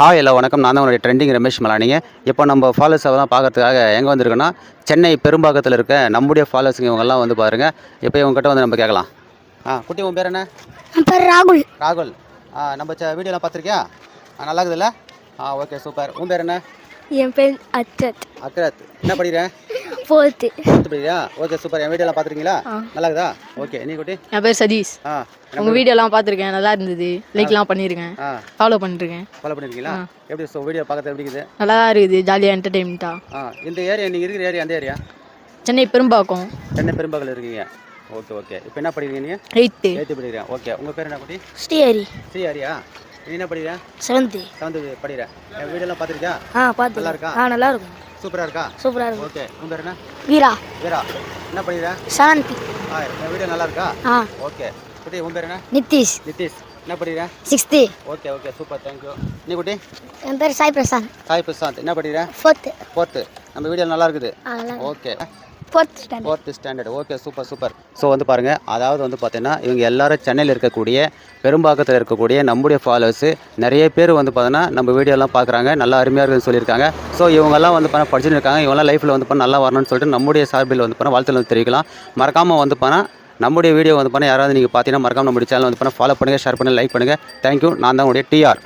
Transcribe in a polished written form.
Hi எல்லா வணக்கம். நான் தான் உங்களுடைய ட்ரெண்டிங் ரமேஷ் மலானிங்க. இப்போ நம்ம ஃபாலோவர்ஸ் எல்லாம் பார்க்கறதுக்காக எங்கே வந்திருக்கோன்னா, சென்னை பெரும்பாக்கத்தில் இருக்க நம்முடைய ஃபாலோவர்ஸுங்க இவங்கெல்லாம் வந்து பாருங்கள். இப்போ இவங்ககிட்ட வந்து நம்ம கேட்கலாம். குட்டி உன் பேர் என்ன? என் பேர் ராகுல். ராகுல். நம்ம வீடியோலாம் பார்த்துருக்கியா? நல்லா இருக்குதுல்ல? Okay super. உன் பேர் என்ன? என் பேர் அக்ரத். அக்ரத். என்ன படிக்கிறேன்? 4th படிக்கிறியா? Okay super. என் வீடியோலாம் பார்த்துருக்கீங்களா? நல்லா இருக்குதா? ஓகே. நீ குட்டி? என் பேர் சதீஷ். உங்கள் வீடியோலாம் பார்த்துருக்கேன், நல்லா இருந்தது. லைக்லாம் பண்ணியிருக்கேன், ஃபாலோ பண்ணிருக்கேன். ஃபாலோ பண்ணியிருக்கீங்களா? எப்படி வீடியோ பார்க்கறது எப்படி இருக்குது? நல்லா தான் இருக்குது, ஜாலியாக என்டர்டெயின்மெண்ட்டாக. இந்த ஏரியா நீங்கள் இருக்கிற ஏரியா எந்த ஏரியா? சென்னை பெரும்பாக்கம். சென்னை பெரும்பாக்கத்தில் இருக்கீங்க. Okay okay. இப்போ என்ன படிக்கிறீங்க நீங்கள்? 8th படிக்கிறேன். ஓகே. உங்கள் பேர் என்ன குட்டி? ஸ்ரீஹரி. ஸ்ரீஹரியா? நீ என்ன படிக்கிறேன்? 7th படிக்கிறேன். என் வீடியோலாம் பார்த்துருக்கியா? பார்த்து. நல்லா இருக்கா? நல்லா இருக்கும். சூப்பராக இருக்கா? சூப்பராக இருக்கும். ஓகே. உன் பேர் என்ன? வீரா. வீரா. என்ன படிக்கிறேன்? 7th. என் வீடியோ நல்லா இருக்கா? ஓகே. குட்டி உன் பேர் என்ன? நிதிஷ். நிதிஷ். என்ன படிக்கிறேன்? 6th. Okay okay super. Thank you. நீ குட்டி? என் பேர் சாய் பிரசாந்த். சாய் பிரசாந்த். என்ன படிக்கிறேன்? 4th. நம்ம வீடியோ நல்லா இருக்குது. Okay. 4th standard. Okay super super. So வந்து பாருங்கள், அதாவது வந்து பார்த்தீங்கன்னா இவங்க எல்லாரும் சென்னையில் இருக்கக்கூடிய பெரும்பாக்கத்தில் இருக்கக்கூடிய நம்முடைய ஃபாலோவர்ஸு நிறைய பேர் வந்து பார்த்தீங்கன்னா நம்ம வீடியோலாம் பார்க்குறாங்க, நல்லா அருமையாக இருக்குதுன்னு சொல்லியிருக்காங்க. ஸோ இவங்கெல்லாம் வந்து பார்த்தா படிச்சுட்டு இருக்காங்க. இவங்கெல்லாம் லைஃப்பில் வந்து நல்லா வரணும்னு சொல்லிட்டு நம்முடைய சார்பில் வந்து பார்த்தா வாழ்த்துக்கள் தெரிவிக்கலாம். மறக்காமல் வந்து பார்த்தா நம்முடைய வீடியோ வந்து பார்த்தா யாராவது நீங்கள் பார்த்தீங்கன்னா மறக்காமல் நம்முடைய சேனல் வந்து ஃபாலோ பண்ணுங்கள், ஷேர் பண்ணுங்கள், லைக் பண்ணுங்கள். தேங்க்யூ. நான் தான் உங்களுடைய டிஆர்.